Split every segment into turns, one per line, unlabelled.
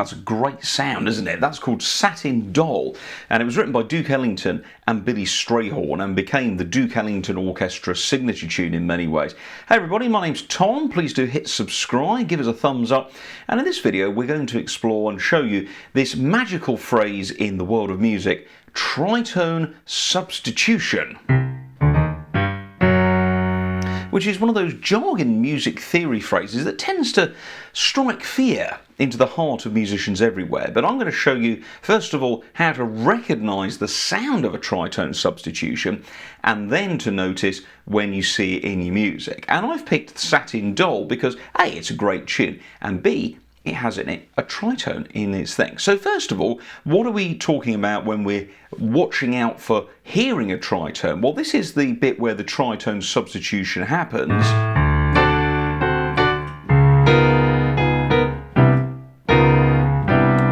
That's a great sound, isn't it? That's called Satin Doll, and it was written by Duke Ellington and Billy Strayhorn and became the Duke Ellington Orchestra signature tune in many ways. Hey everybody, my name's Tom. Please do hit subscribe, give us a thumbs up, and in this video we're going to explore and show you this magical phrase in the world of music, tritone substitution, which is one of those jargon music theory phrases that tends to strike fear into the heart of musicians everywhere. But I'm going to show you, first of all, how to recognise the sound of a tritone substitution, and then to notice when you see it in your music. And I've picked Satin Doll because A, it's a great tune, and B, it has in it a tritone in its thing. So first of all, what are we talking about when we're watching out for hearing a tritone? Well, this is the bit where the tritone substitution happens.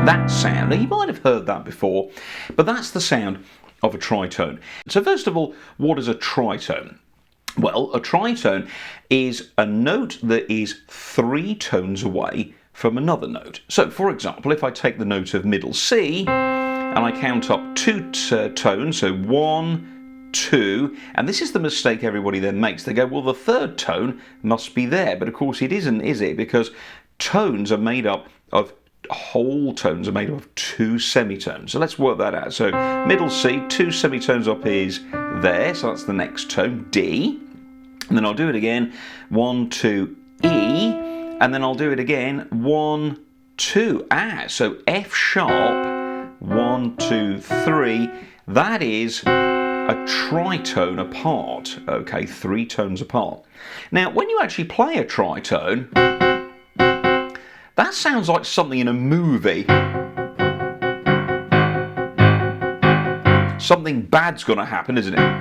That sound, now you might have heard that before, but that's the sound of a tritone. So first of all, what is a tritone? Well, a tritone is a note that is 3 tones away from another note. So for example, if I take the note of middle C and I count up 2 tones, so 1, 2, and this is the mistake everybody then makes. They go, well, the third tone must be there, but of course it isn't, is it? Because tones are made up of whole tones are made up of 2 semitones. So let's work that out. So middle C, 2 semitones up is there, so that's the next tone, D. And then I'll do it again, 1, 2, E, and then I'll do it again, 1, 2, so F sharp, 1, 2, 3, that is a tritone apart, okay, 3 tones apart. Now, when you actually play a tritone, that sounds like something in a movie. Something bad's gonna happen, isn't it?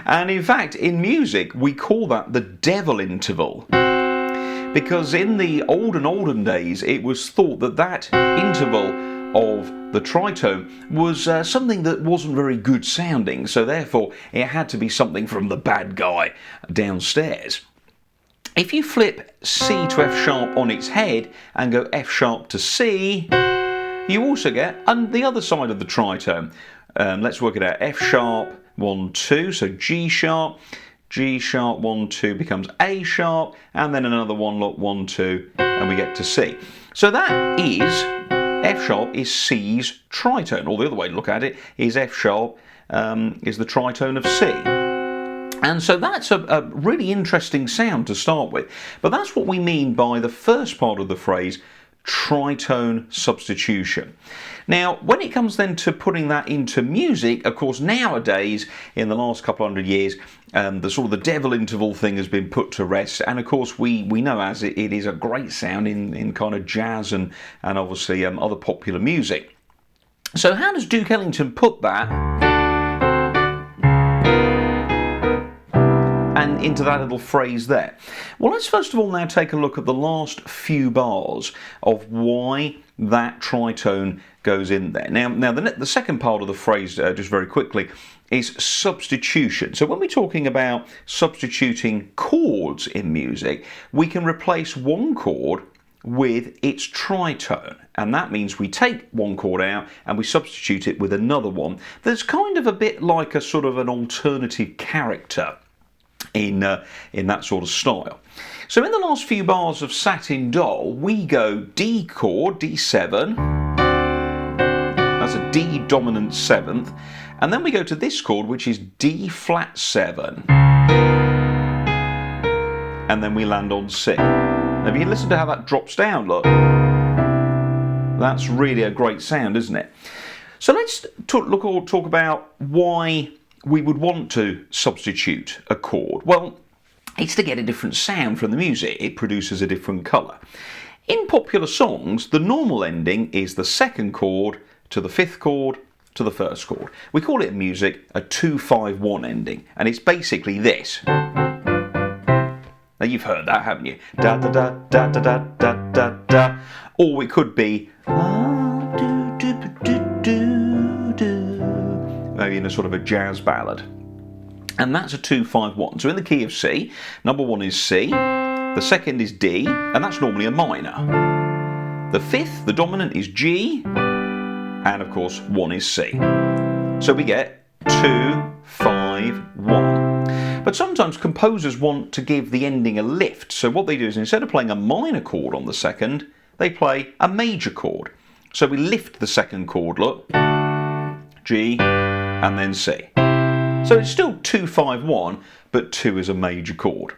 And in fact, in music, we call that the devil interval. Because in the olden days, it was thought that that interval of the tritone was something that wasn't very good sounding. So therefore, it had to be something from the bad guy downstairs. If you flip C to F sharp on its head and go F sharp to C, you also get on the other side of the tritone. Let's work it out. F sharp, 1, 2, so G sharp, 1, 2 becomes A sharp, and then another one, look, 1, 2, and we get to C. So that is, F sharp is C's tritone, or the other way to look at it is F sharp is the tritone of C. And so that's a really interesting sound to start with. But that's what we mean by the first part of the phrase, tritone substitution. Now, when it comes then to putting that into music, of course, nowadays, in the last couple 100 years, the sort of the devil interval thing has been put to rest. And of course, we know as it is a great sound in kind of jazz and obviously other popular music. So how does Duke Ellington put that and into that little phrase there? Well, let's first of all now take a look at the last few bars of why that tritone goes in there. Now the second part of the phrase, just very quickly, is substitution. So when we're talking about substituting chords in music, we can replace one chord with its tritone, and that means we take one chord out and we substitute it with another one that's kind of a bit like a sort of an alternative character in that sort of style. So in the last few bars of Satin Doll, we go D chord, D7, that's a D dominant 7th, and then we go to this chord, which is D flat 7, and then we land on C. Now if you listen to how that drops down, look, that's really a great sound, isn't it? So let's talk about why we would want to substitute a chord. Well, it's to get a different sound from the music. It produces a different colour. In popular songs, the normal ending is the second chord to the 5th chord to the 1st chord. We call it in music a 2-5-1 ending, and it's basically this. Now you've heard that, haven't you? Da da da da da da da da da. Or it could be maybe in a sort of a jazz ballad. And that's a 2-5-1. So in the key of C, number 1 is C, The second is D, and that's normally a minor. The fifth, the dominant, is G, and of course 1 is C. So we get 2, 5, 1. But sometimes composers want to give the ending a lift, so what they do is instead of playing a minor chord on the second, they play a major chord. So we lift the second chord, look, G, and then C. So it's still 2, 5, 1, but 2 is a major chord.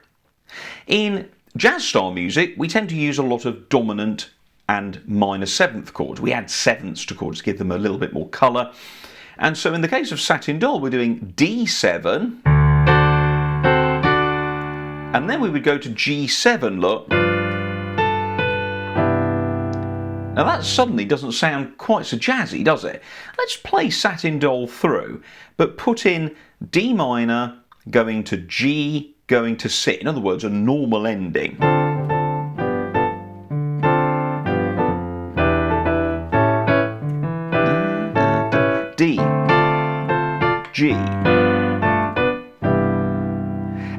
In jazz style music, we tend to use a lot of dominant and minor seventh chords. We add sevenths to chords to give them a little bit more colour. And so in the case of Satin Doll, we're doing D7, and then we would go to G7, look. Now that suddenly doesn't sound quite so jazzy, does it? Let's play Satin Doll through, but put in D minor, going to G, going to C. In other words, a normal ending. D, G.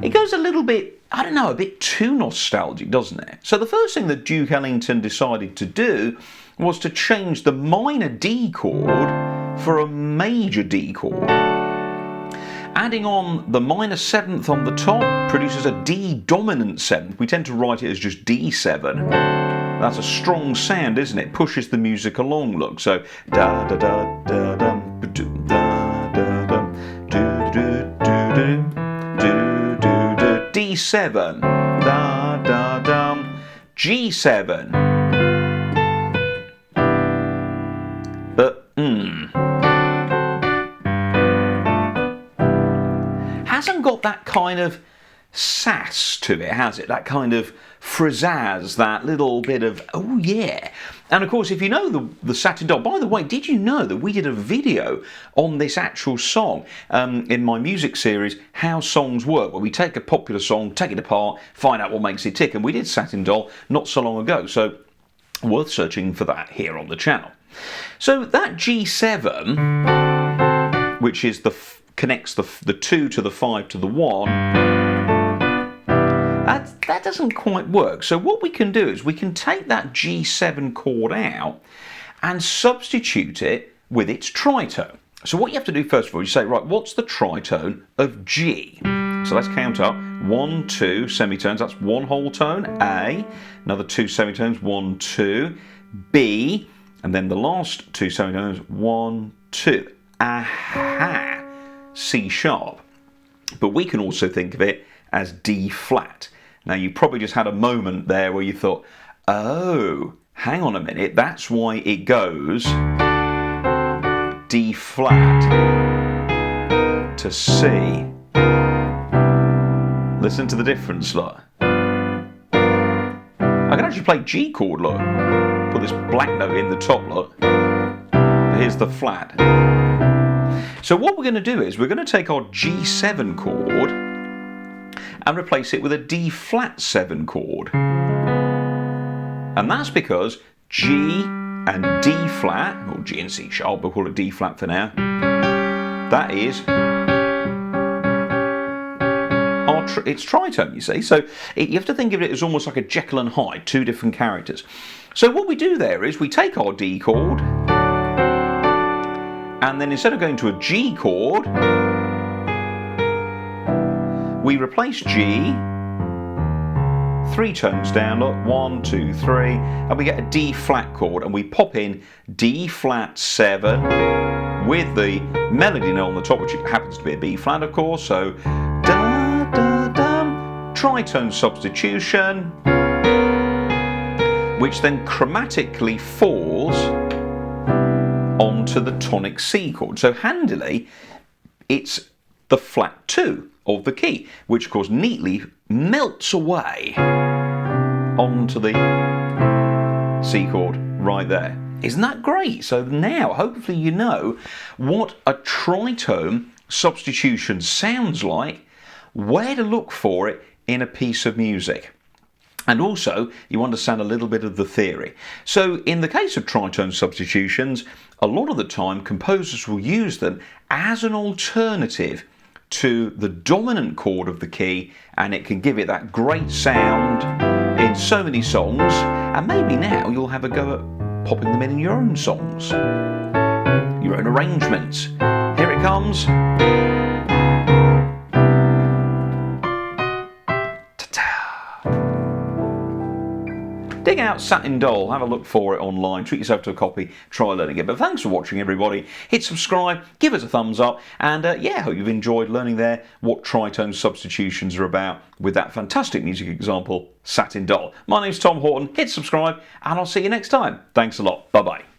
It goes a little bit, I don't know, a bit too nostalgic, doesn't it? So the first thing that Duke Ellington decided to do was to change the minor D chord for a major D chord. Adding on the minor seventh on the top produces a D dominant seventh. We tend to write it as just D7. That's a strong sound, isn't it? Pushes the music along, look. So da da da da dum da da dum do do do do do do D7 da da dum G7. But hasn't got that kind of sass to it, has it? That kind of frizzazz, that little bit of, oh yeah. And of course, if you know the Satin Doll, by the way, did you know that we did a video on this actual song in my music series, How Songs Work, where we take a popular song, take it apart, find out what makes it tick, and we did Satin Doll not so long ago, so worth searching for that here on the channel. So that G7, which is connects the 2 to the 5 to the 1, that doesn't quite work. So what we can do is we can take that G7 chord out and substitute it with its tritone. So what you have to do first of all, you say, right, what's the tritone of G? So let's count up. 1, 2 semitones, that's one whole tone, A, another 2 semitones, 1, 2, B, and then the last 2 semitones, 1, 2. Aha! C sharp. But we can also think of it as D flat. Now you probably just had a moment there where you thought, oh, hang on a minute, that's why it goes D flat to C. Listen to the difference, look. I can actually play G chord, look. Put this black note in the top, look. Here's the flat. So what we're going to do is we're going to take our G7 chord and replace it with a D flat 7 chord. And that's because G and D flat, or G and C sharp, we'll call it D flat for now, that is it's tritone, you see. So you have to think of it as almost like a Jekyll and Hyde, two different characters. So what we do there is we take our D chord, and then instead of going to a G chord, we replace G 3 tones down, look, 1, 2, 3, and we get a D flat chord, and we pop in D flat 7 with the melody note on the top, which happens to be a B flat, of course, so da da da, tritone substitution, which then chromatically falls onto the tonic C chord. So handily, it's the flat 2 of the key, which of course neatly melts away onto the C chord right there. Isn't that great? So now hopefully you know what a tritone substitution sounds like, where to look for it in a piece of music. And also, you understand a little bit of the theory. So in the case of tritone substitutions, a lot of the time composers will use them as an alternative to the dominant chord of the key, and it can give it that great sound so many songs, and maybe now you'll have a go at popping them in your own songs, your own arrangements. Here it comes. Dig out Satin Doll, have a look for it online, treat yourself to a copy, try learning it. But thanks for watching, everybody. Hit subscribe, give us a thumbs up, and yeah, hope you've enjoyed learning there what tritone substitutions are about with that fantastic music example, Satin Doll. My name's Tom Horton, hit subscribe, and I'll see you next time. Thanks a lot. Bye-bye.